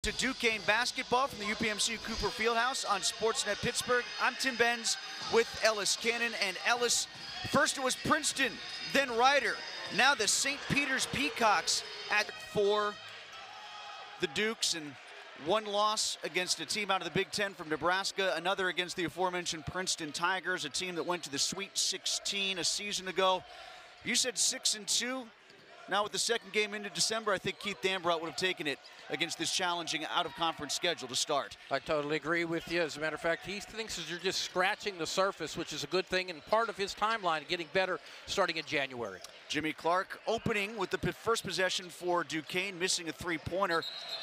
To Duquesne basketball from the UPMC Cooper Fieldhouse on Sportsnet Pittsburgh. I'm Tim Benz with Ellis Cannon. And Ellis, first it was Princeton, then Ryder. Now the St. Peter's Peacocks for the Dukes, and one loss against a team out of the Big Ten from Nebraska, another against the aforementioned Princeton Tigers, a team that went to the Sweet 16 a season ago. You said 6-2. Now with the second game into December, I think Keith Dambrot would have taken it against this challenging out-of-conference schedule to start. I totally agree with you. As a matter of fact, he thinks you're just scratching the surface, which is a good thing, and part of his timeline getting better starting in January. Jimmy Clark opening with the first possession for Duquesne, missing a three-pointer,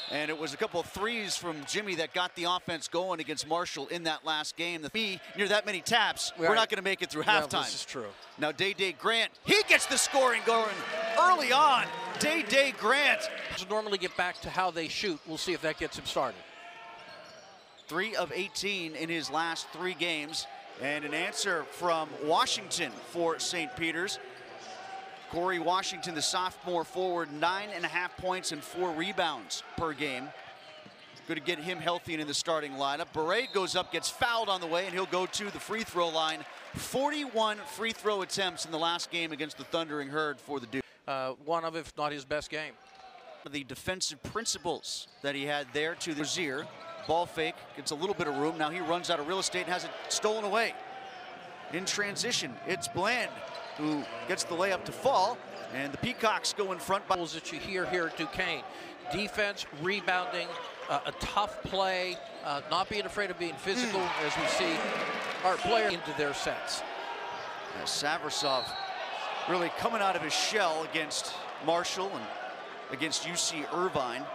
and it was a couple of threes from Jimmy that got the offense going against Marshall in that last game. Near that many taps, right. We're not going to make it through halftime. This is true. Now Day Grant, he gets the scoring going early on. Day Grant. Normally get back to how they shoot. We'll see if that gets him started. 3 of 18 in his last 3 games, and an answer from Washington for St. Peter's. Corey Washington, the sophomore forward, 9.5 points and 4 rebounds per game. Good to get him healthy and in the starting lineup. Beret goes up, gets fouled on the way, and he'll go to the free throw line. 41 free throw attempts in the last game against the Thundering Herd for the Duke. One of, if not his best game. The defensive principles that he had there to the Rozier. Ball fake, gets a little bit of room. Now he runs out of real estate and has it stolen away. In transition, it's Bland who gets the layup to fall, and the Peacocks go in front. That you hear here at Duquesne. Defense, rebounding, a tough play, not being afraid of being physical, as we see our players into their sets. Savrasov really coming out of his shell against Marshall and against UC Irvine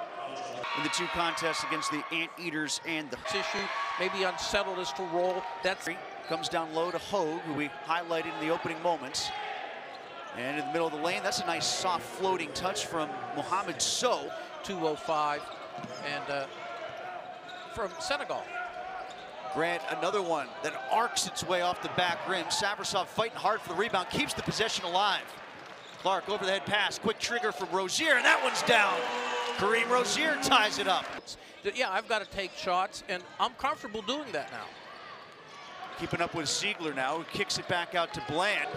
in the 2 contests against the Anteaters and the issue, maybe unsettled as to roll. That's comes down low to Hogue, who we highlighted in the opening moments. And in the middle of the lane, that's a nice soft floating touch from Mohamed Sow. 2:05, and from Senegal. Grant, another one that arcs its way off the back rim. Savrasov fighting hard for the rebound, keeps the possession alive. Clark over the head pass, quick trigger from Rozier, and that one's down. Kareem Rozier ties it up. Yeah, I've got to take shots, and I'm comfortable doing that now. Keeping up with Ziegler now, who kicks it back out to Bland.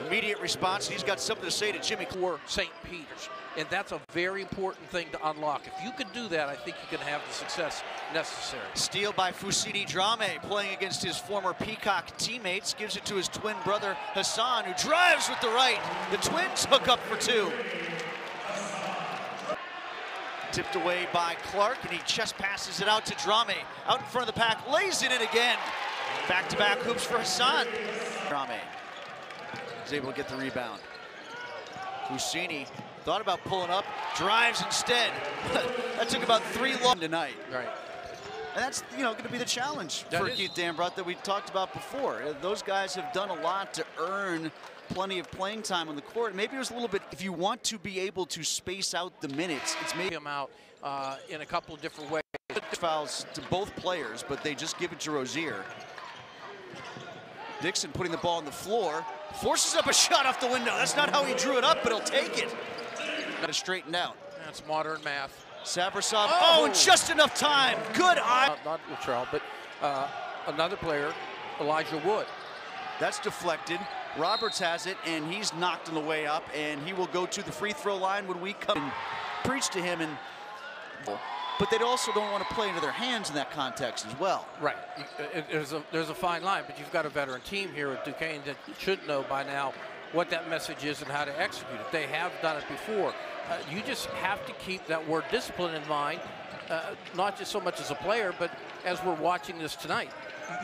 Immediate response, and he's got something to say to Jimmy. For St. Peter's, and that's a very important thing to unlock. If you could do that, I think you can have the success necessary. Steal by Fousseyni Dramé, playing against his former Peacock teammates, gives it to his twin brother Hassan, who drives with the right. The Twins hook up for 2. Tipped away by Clark, and he chest passes it out to Dramé. Out in front of the pack, lays it in again. Back-to-back hoops for Hassan. Dramé is able to get the rebound. Fousseyni thought about pulling up, drives instead. That took about 3 long tonight. Right. And that's, going to be the challenge for Keith Dambrot that we talked about before. Those guys have done a lot to earn plenty of playing time on the court. Maybe it was a little bit, if you want to be able to space out the minutes, it's maybe him out in a couple of different ways. Fouls to both players, but they just give it to Rozier. Dixon putting the ball on the floor, forces up a shot off the window. That's not how he drew it up, but he'll take it. Got it straightened out. That's modern math. Savrasov, and just enough time. Good eye. Not Latrell, but another player, Elijah Wood. That's deflected. Roberts has it, and he's knocked on the way up, and he will go to the free throw line when we come and preach to him. But they also don't want to play into their hands in that context as well. Right. There's a fine line, but you've got a veteran team here at Duquesne that should know by now what that message is and how to execute it. They have done it before. You just have to keep that word discipline in mind, not just so much as a player, but as we're watching this tonight.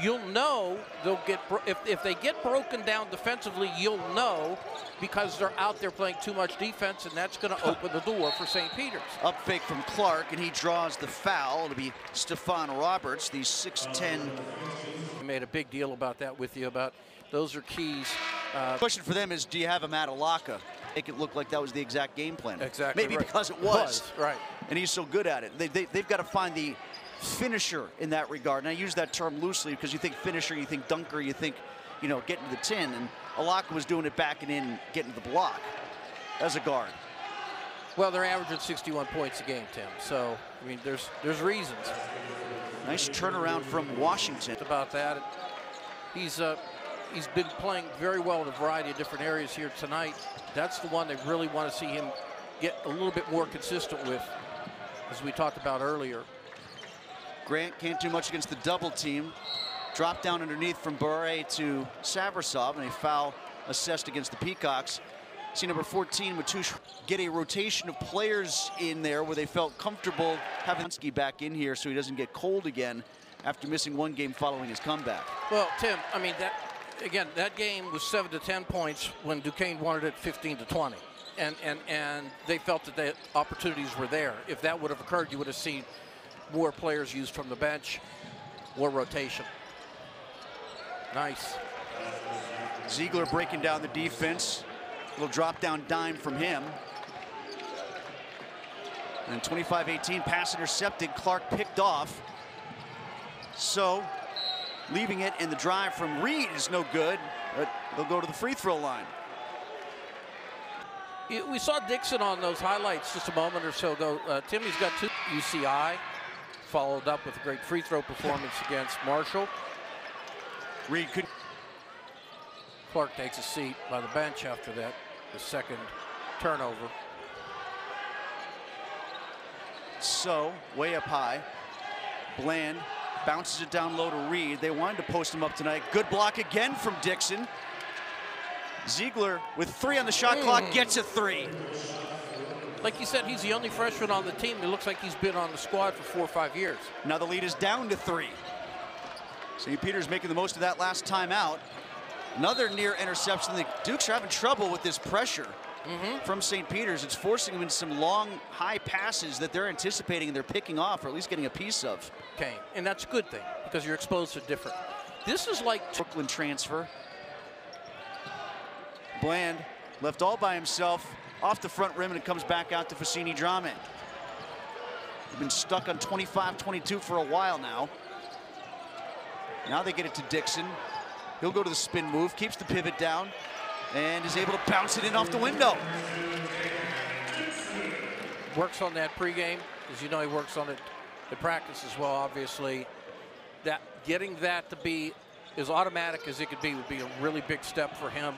You'll know they'll get if they get broken down defensively, you'll know because they're out there playing too much defense, and that's going to open the door for St. Peter's. Up fake from Clark, and he draws the foul. It'll be Stephon Roberts, the 6'10". I made a big deal about that with you, about those are keys. Question for them is, do you have a Matalaka? Make it look like that was the exact game plan. Exactly. Maybe right. because it was. Right. And he's so good at it. They've got to find the finisher in that regard. And I use that term loosely because you think finisher, you think dunker, you think, getting to the tin. And Alaka was doing it backing in, getting to the block as a guard. Well, they're averaging 61 points a game, Tim. So, I mean, there's reasons. Nice turnaround from Washington. About that, he's been playing very well in a variety of different areas here tonight. That's the one they really want to see him get a little bit more consistent with, as we talked about earlier. Grant can't do much against the double team. Drop down underneath from Bure to Savrasov, and a foul assessed against the Peacocks. See number 14, Matush, get a rotation of players in there where they felt comfortable having Hunsky back in here so he doesn't get cold again after missing one game following his comeback. Well, Tim, I mean, that game was 7 to 10 points when Duquesne wanted it 15 to 20. And they felt that the opportunities were there. If that would have occurred, you would have seen more players used from the bench, more rotation. Nice. Ziegler breaking down the defense. Little drop down dime from him. And 25-18, pass intercepted. Clark picked off. So leaving it, and the drive from Reed is no good, but they'll go to the free throw line. We saw Dixon on those highlights just a moment or so ago. Timmy's got 2 UCI, followed up with a great free throw performance against Marshall. Reed could. Clark takes a seat by the bench after that, the second turnover. So, way up high. Bland bounces it down low to Reed. They wanted to post him up tonight. Good block again from Dixon. Ziegler with 3 on the shot clock gets a 3. Like you said, he's the only freshman on the team. It looks like he's been on the squad for 4 or 5 years. Now the lead is down to 3. St. Peter's making the most of that last time out. Another near interception. The Dukes are having trouble with this pressure from St. Peter's. It's forcing them into some long, high passes that they're anticipating and they're picking off, or at least getting a piece of. Okay, and that's a good thing because you're exposed to different. This is like Brooklyn transfer. Bland left all by himself off the front rim, and it comes back out to Fassini Drame. They've been stuck on 25-22 for a while now. Now they get it to Dixon. He'll go to the spin move, keeps the pivot down, and is able to bounce it in off the window. Works on that pregame. As you know, he works on it in practice as well, obviously. That getting that to be as automatic as it could be would be a really big step for him.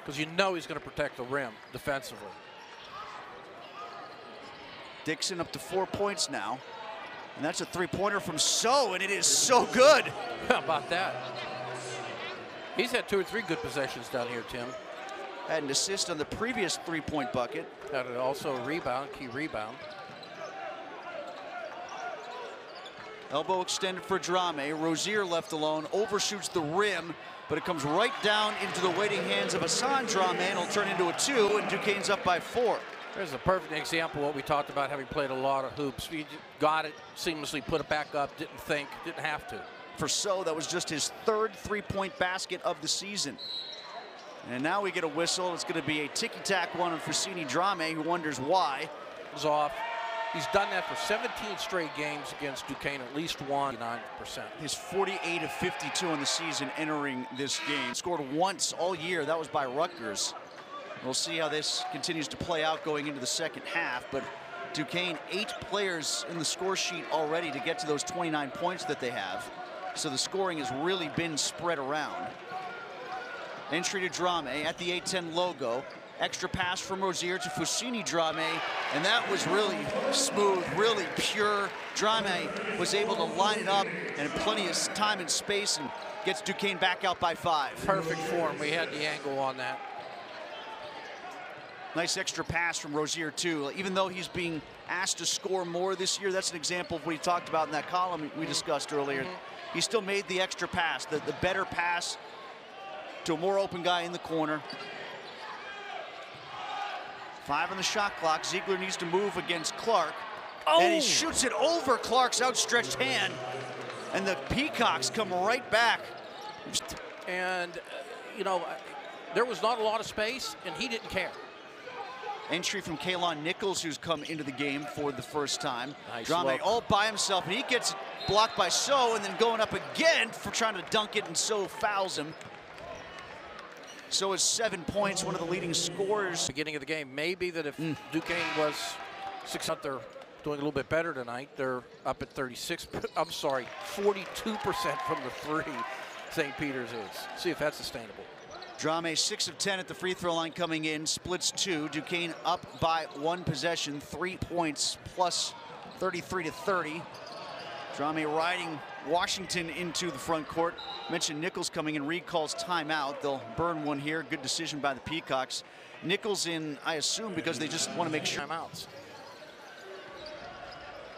Because you know he's going to protect the rim defensively. Dixon up to 4 points now. And that's a three-pointer from So, and it is so good. How about that? He's had 2 or 3 good possessions down here, Tim. Had an assist on the previous three-point bucket. Had also a rebound, key rebound. Elbow extended for Drame. Rozier left alone, overshoots the rim, but it comes right down into the waiting hands of Hassan Drame, and it'll turn into a 2, and Duquesne's up by 4. There's a perfect example of what we talked about, having played a lot of hoops. He got it, seamlessly put it back up, didn't think, didn't have to. For So, that was just his 3rd three-point basket of the season. And now we get a whistle. It's going to be a ticky-tack one on Fassini Drame, who wonders why. It was off. He's done that for 17 straight games against Duquesne, at least 1, 9%. His 48 of 52 on the season entering this game. Scored once all year. That was by Rutgers. We'll see how this continues to play out going into the second half, but Duquesne, 8 players in the score sheet already to get to those 29 points that they have. So the scoring has really been spread around. Entry to Drame at the 8-10 logo. Extra pass from Rozier to Fassini Drame, and that was really smooth, really pure. Drame was able to line it up and plenty of time and space and gets Duquesne back out by 5. Perfect form. We had the angle on that. Nice extra pass from Rozier, too. Even though he's being asked to score more this year, that's an example of what he talked about in that column we discussed earlier. He still made the extra pass, the better pass to a more open guy in the corner. 5 on the shot clock. Ziegler needs to move against Clark. Oh! And he shoots it over Clark's outstretched hand. And the Peacocks come right back. And, you know, there was not a lot of space, and he didn't care. Entry from Kalon Nichols, who's come into the game for the first time. Nice Drame all by himself, and he gets blocked by So, and then going up again for trying to dunk it, and So fouls him. So is 7 points, one of the leading scorers. Beginning of the game, maybe that if Duquesne was 6 out, they're doing a little bit better tonight. They're up at 36. I'm sorry, 42% from the three. St. Peter's is. See if that's sustainable. Drame 6 of 10 at the free throw line coming in, splits 2. Duquesne up by 1 possession, 3 points plus 33-30. Drame riding Washington into the front court. Mentioned Nichols coming in. Reed calls timeout. They'll burn one here. Good decision by the Peacocks. Nichols in, I assume, because they just want to make sure. Timeouts.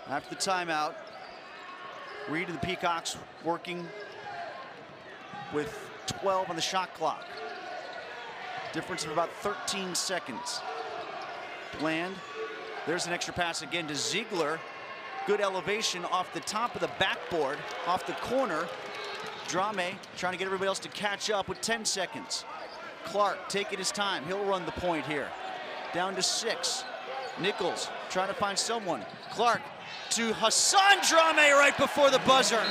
After the timeout, Reed and the Peacocks working with 12 on the shot clock. Difference of about 13 seconds. Bland. There's an extra pass again to Ziegler. Good elevation off the top of the backboard, off the corner. Drame trying to get everybody else to catch up with 10 seconds. Clark taking his time. He'll run the point here. Down to 6. Nichols trying to find someone. Clark to Hassan Drame right before the buzzer.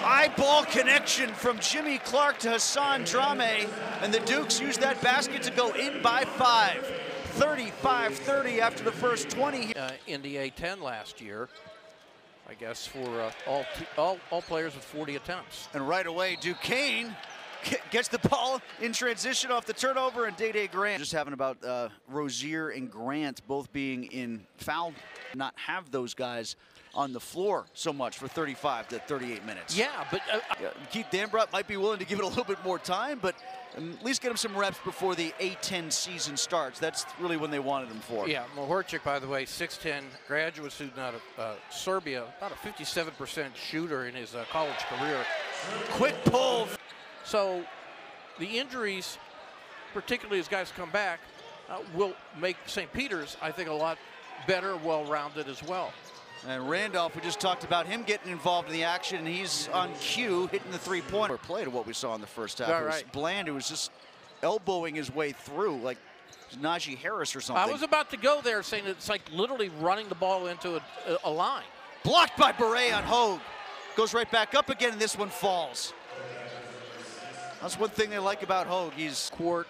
Eyeball connection from Jimmy Clark to Hassan Drame, and the Dukes use that basket to go in by 5. 35-30 after the first 20. In the A10 last year, I guess, for all players with 40 attempts. And right away, Duquesne gets the ball in transition off the turnover, and Day Grant. Just having about Rozier and Grant both being in foul, not have those guys on the floor so much for 35 to 38 minutes. Yeah, but Keith Dambrot might be willing to give it a little bit more time, but at least get him some reps before the A10 season starts. That's really when they wanted him for. Yeah, Mohorchik, by the way, 6'10", graduate student out of Serbia, about a 57% shooter in his college career. Quick pull. So the injuries, particularly as guys come back, will make St. Peter's, I think, a lot better, well-rounded as well. And Randolph, we just talked about him getting involved in the action, and he's on cue, hitting the three-pointer. Play to what we saw in the first half. All it was right. Bland, who was just elbowing his way through, like Najee Harris or something. I was about to go there, saying it's like literally running the ball into a line. Blocked by Beret on Hogue. Goes right back up again, and this one falls. That's one thing they like about Hogue. He's court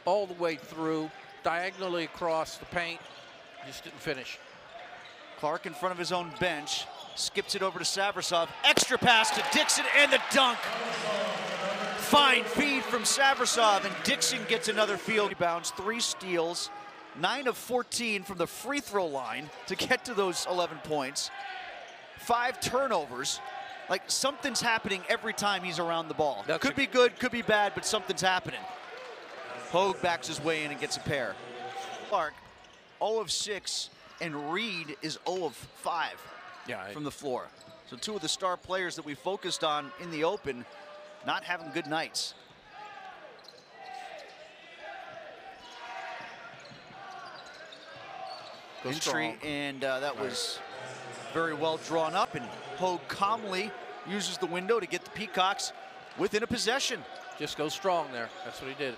all the way through, diagonally across the paint. Just didn't finish. Clark in front of his own bench, skips it over to Savrasov. Extra pass to Dixon and the dunk. Fine feed from Savrasov, and Dixon gets another field rebounds, 3 steals, 9 of 14 from the free throw line to get to those 11 points. 5 turnovers. Like, something's happening every time he's around the ball. Could be good, could be bad, but something's happening. Hogue backs his way in and gets a pair. Clark, 0 of 6. And Reed is 0 of 5 from the floor. So 2 of the star players that we focused on in the open not having good nights. Entry, and that was very well drawn up, and Hogue calmly uses the window to get the Peacocks within a possession. Just go strong there. That's what he did.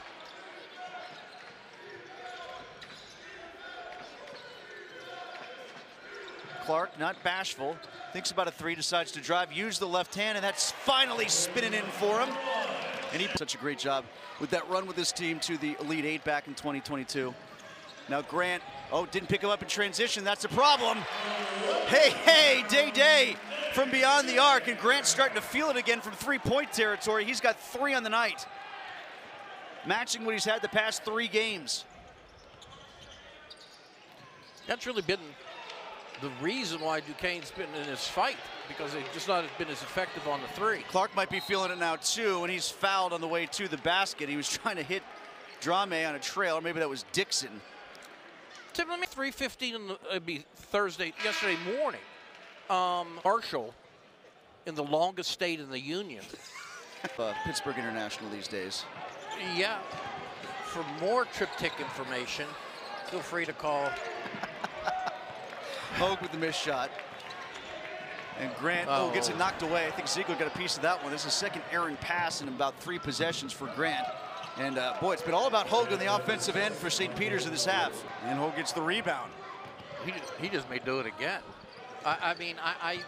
Clark, not bashful, thinks about a 3, decides to drive, use the left hand, and that's finally spinning in for him. And he did such a great job with that run with his team to the Elite 8 back in 2022. Now Grant, didn't pick him up in transition, that's a problem. Hey, Day from beyond the arc, and Grant's starting to feel it again from 3-point territory. He's got 3 on the night, matching what he's had the past 3 games. That's really been the reason why Duquesne's been in this fight, because they've just not been as effective on the 3. Clark might be feeling it now too, and he's fouled on the way to the basket. He was trying to hit Drame on a trail, or maybe that was Dixon. Tim, let me 3:15 it'd be yesterday morning. Marshall in the longest state in the union. Pittsburgh International these days. Yeah. For more triptych information, feel free to call. Hogue with the missed shot. And Grant gets it knocked away. I think Ziegler got a piece of that one. This is the second errant pass in about 3 possessions for Grant. And boy, it's been all about Hogue on the offensive end for St. Peter's in this half. And Hogue gets the rebound. He just may do it again. I mean, I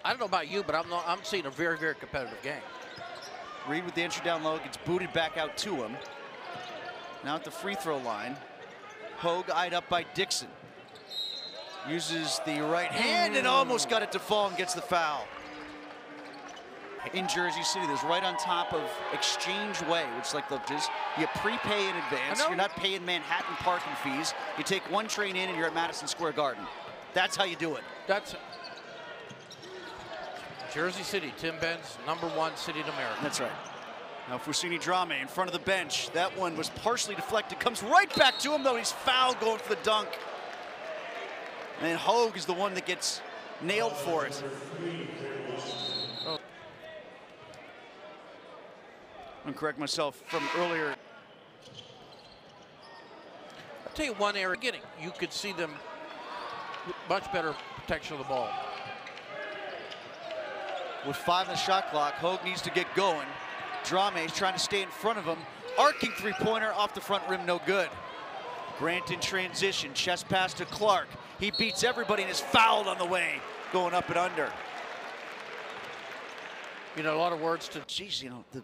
don't know about you, but I'm seeing a very, very competitive game. Reed with the entry down low, gets booted back out to him. Now at the free throw line. Hogue eyed up by Dixon. Uses the right hand and almost got it to fall and gets the foul. In Jersey City, there's right on top of Exchange Way, which is like just you prepay in advance. You're not paying Manhattan parking fees. You take one train in and you're at Madison Square Garden. That's how you do it. That's Jersey City, Tim Benz, #1 city in America. That's right. Now Fousseyni Drame in front of the bench. That one was partially deflected. Comes right back to him, though. He's fouled going for the dunk. And Hogue is the one that gets nailed for it. Oh. I'm gonna correct myself from earlier. I'll tell you one area getting. You could see them much better protection of the ball. With 5 on the shot clock, Hogue needs to get going. Drame is trying to stay in front of him. Arcing three-pointer off the front rim, no good. Grant in transition, chest pass to Clark. He beats everybody and is fouled on the way, going up and under. You know, a lot of words to... Geez, you know, the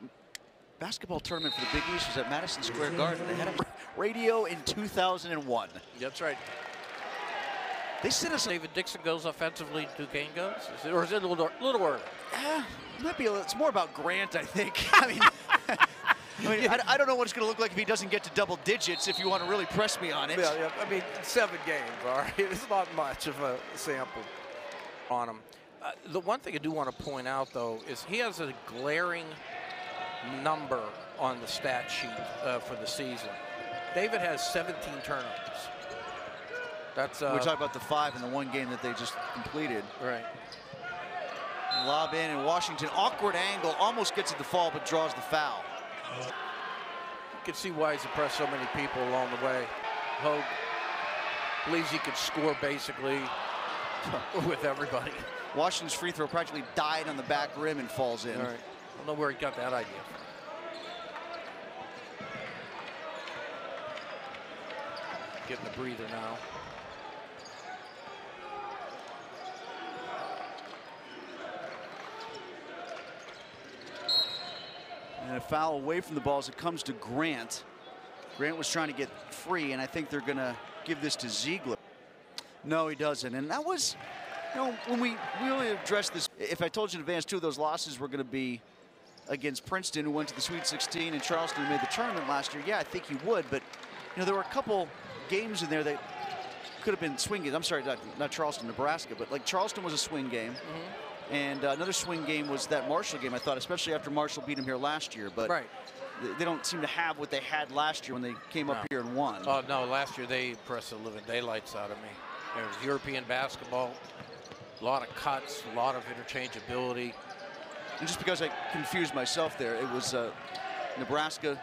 basketball tournament for the Big East was at Madison Square Garden. They had a radio in 2001. That's right. They sent us... David Dixon goes offensively, Duquesne goes? Or is it a little early? It might be it's more about Grant, I think. I don't know what it's going to look like if he doesn't get to double digits, if you want to really press me on it. Yeah, I mean, 7 games, all right? It's not much of a sample on him. The one thing I do want to point out, though, is he has a glaring number on the stat sheet for the season. David has 17 turnovers. That's we're talking about the 5 in the one game that they just completed. Right. Lob in, and Washington, awkward angle, almost gets it to fall, but draws the foul. You can see why he's impressed so many people along the way. Hogue believes he could score basically with everybody. Washington's free throw practically died on the back rim and falls in. All right. I don't know where he got that idea from. Getting a breather now. And a foul away from the ball as it comes to Grant. Grant was trying to get free, and I think they're going to give this to Ziegler. No, he doesn't. And that was, you know, when we really addressed this, if I told you in advance 2 of those losses were going to be against Princeton, who went to the Sweet 16, and Charleston, who made the tournament last year, yeah, I think you would. But, you know, there were a couple games in there that could have been swing games. I'm sorry, not Charleston, Nebraska, but like Charleston was a swing game. And another swing game was that Marshall game, I thought, especially after Marshall beat him here last year. But they don't seem to have what they had last year when they came up here and won. Oh, no, last year they pressed the living daylights out of me. It was European basketball, a lot of cuts, a lot of interchangeability. And just because I confused myself there, it was Nebraska,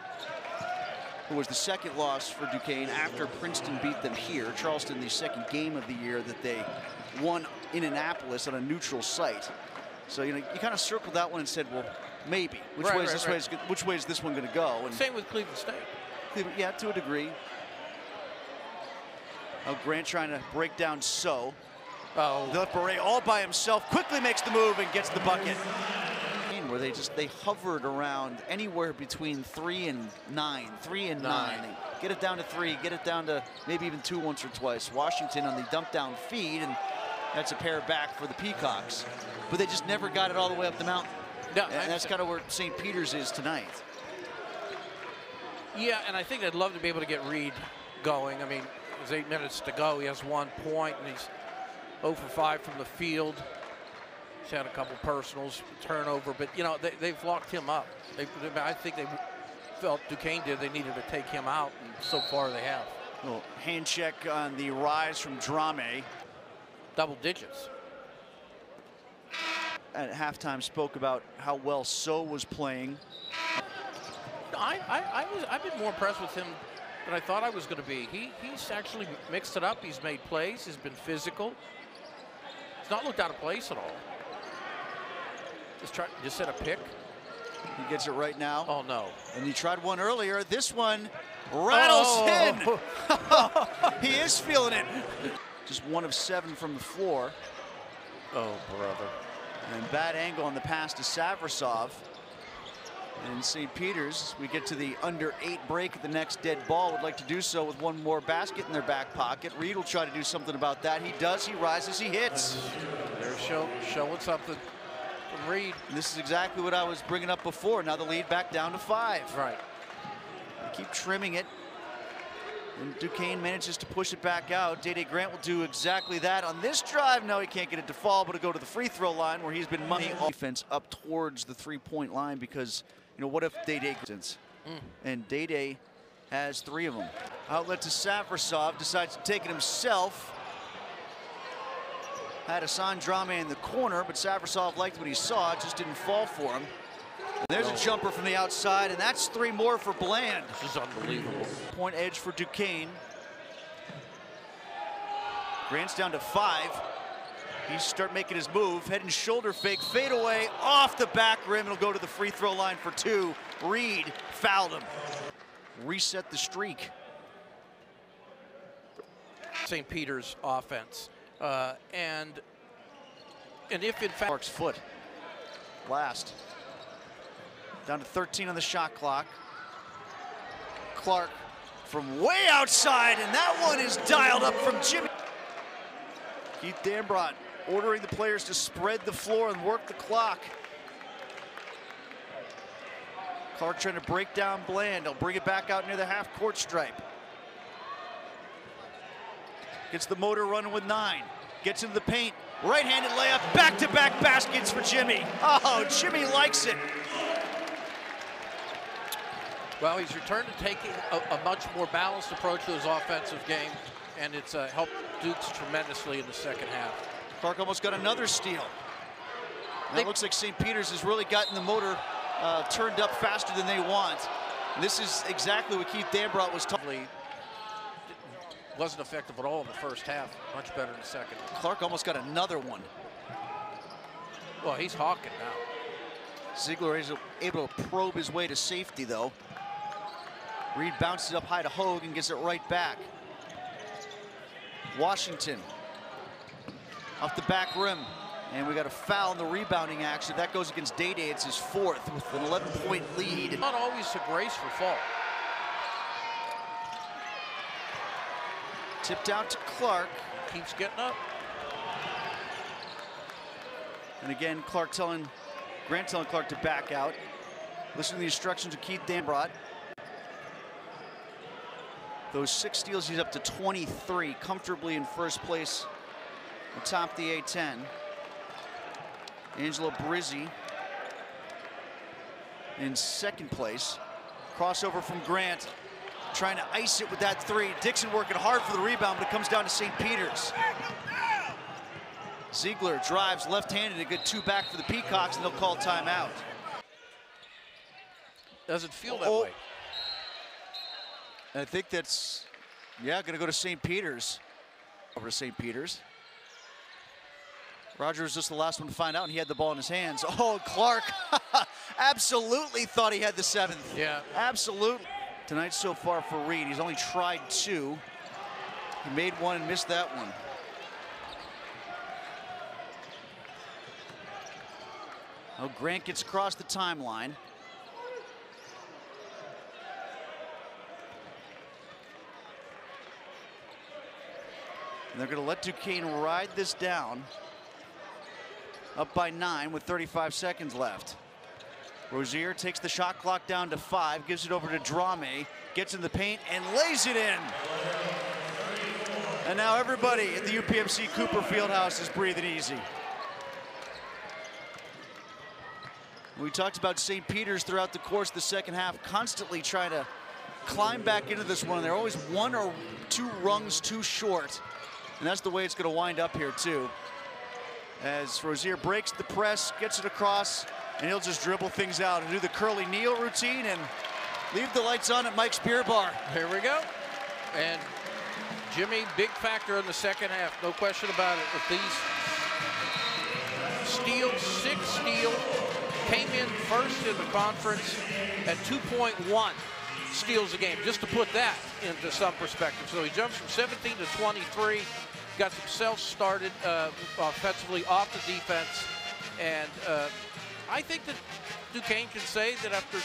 who was the second loss for Duquesne after Princeton beat them here. Charleston, the second game of the year that they won in Annapolis on a neutral site. So, you know, you kind of circled that one and said, well, maybe. Which way is this one going to go? And same with Cleveland State. Yeah, to a degree. Oh, Grant trying to break down So. Oh. The Beret all by himself, quickly makes the move and gets the bucket. Where they hovered around anywhere between 3 and 9, 3 and 9. They get it down to 3, get it down to maybe even 2 once or twice. Washington on the dump down feed, and that's a pair back for the Peacocks. But they just never got it all the way up the mountain. No, and that's kind of where St. Peter's is tonight. Yeah, and I think they'd love to be able to get Reed going. I mean, there's 8 minutes to go. He has 1 point, and he's 0 for 5 from the field. He's had a couple personals, turnover, but, you know, they've locked him up. I think they felt Duquesne did. They needed to take him out, and so far they have. Little hand check on the rise from Drame. Double digits. At halftime spoke about how well So was playing. I've been more impressed with him than I thought I was going to be. He's actually mixed it up. He's made plays. He's been physical. He's not looked out of place at all. Just set a pick. He gets it right now. Oh, no. And he tried one earlier. This one rattles in. He is feeling it. Just 1 of 7 from the floor. Oh, brother. And bad angle on the pass to Savrasov. And St. Peter's, we get to the under 8 break at the next dead ball, would like to do so with one more basket in their back pocket. Reed will try to do something about that. He does, he rises, he hits. They're showing something from Reed. And this is exactly what I was bringing up before. Now the lead back down to 5. Right. They keep trimming it. And Duquesne manages to push it back out. Day Grant will do exactly that on this drive. No, he can't get it to fall, but it'll go to the free throw line where he's been money offense up towards the 3-point line because, you know, what if Day and Day has 3 of them. Outlet to Savrasov, decides to take it himself. Had Hassan Drame in the corner, but Savrasov liked what he saw, it just didn't fall for him. And there's a jumper from the outside, and that's 3 more for Bland. This is unbelievable. Point edge for Duquesne. Grant's down to 5. He start making his move, head and shoulder fake, fade away, off the back rim. It'll go to the free throw line for 2. Reed fouled him. Reset the streak. St. Peter's offense. And if in fact Clark's foot. Last. Down to 13 on the shot clock. Clark from way outside, and that one is dialed up from Jimmy. Keith Dambrot ordering the players to spread the floor and work the clock. Clark trying to break down Bland. He'll bring it back out near the half-court stripe. Gets the motor running with 9. Gets into the paint. Right-handed layup. Back-to-back baskets for Jimmy. Oh, Jimmy likes it. Well, he's returned to taking a much more balanced approach to his offensive game, and it's helped Dukes tremendously in the second half. Clark almost got another steal. It looks like St. Peter's has really gotten the motor turned up faster than they want. And this is exactly what Keith Dambrot was talking. Wasn't effective at all in the first half. Much better in the second. Clark almost got another one. Well, he's hawking now. Ziegler is able to probe his way to safety, though. Reed bounces up high to Hogue and gets it right back. Washington off the back rim. And we got a foul in the rebounding action. That goes against Day. It's his 4th with an 11-point lead. Not always a graceful fall. Tipped out to Clark. Keeps getting up. And again, Grant telling Clark to back out. Listen to the instructions of Keith Dambrot. Those 6 steals, he's up to 23, comfortably in first place atop the A10. Angelo Brizzi in second place. Crossover from Grant, trying to ice it with that 3. Dixon working hard for the rebound, but it comes down to St. Peter's. Ziegler drives left-handed, a good 2 back for the Peacocks, and they'll call timeout. Doesn't feel that way. And I think that's, yeah, going to go to St. Peter's. Over to St. Peter's. Roger was just the last one to find out, and he had the ball in his hands. Oh, Clark absolutely thought he had the 7th. Yeah. Absolutely. Tonight so far for Reed, he's only tried 2. He made 1 and missed that one. Oh, Grant gets across the timeline. And they're going to let Duquesne ride this down. Up by 9 with 35 seconds left. Rozier takes the shot clock down to 5, gives it over to Drame, gets in the paint and lays it in. And now everybody at the UPMC Cooper Fieldhouse is breathing easy. We talked about St. Peter's throughout the course of the second half, constantly trying to climb back into this one. They're always 1 or 2 rungs too short. And that's the way it's going to wind up here, too. As Rozier breaks the press, gets it across, and he'll just dribble things out and do the curly kneel routine and leave the lights on at Mike's Beer Bar. Here we go. And Jimmy, big factor in the second half, no question about it. With these steals, 6 steals, came in first in the conference at 2.1 steals a game, just to put that into some perspective. So he jumps from 17 to 23, got himself started offensively off the defense, and I think that Duquesne can say that after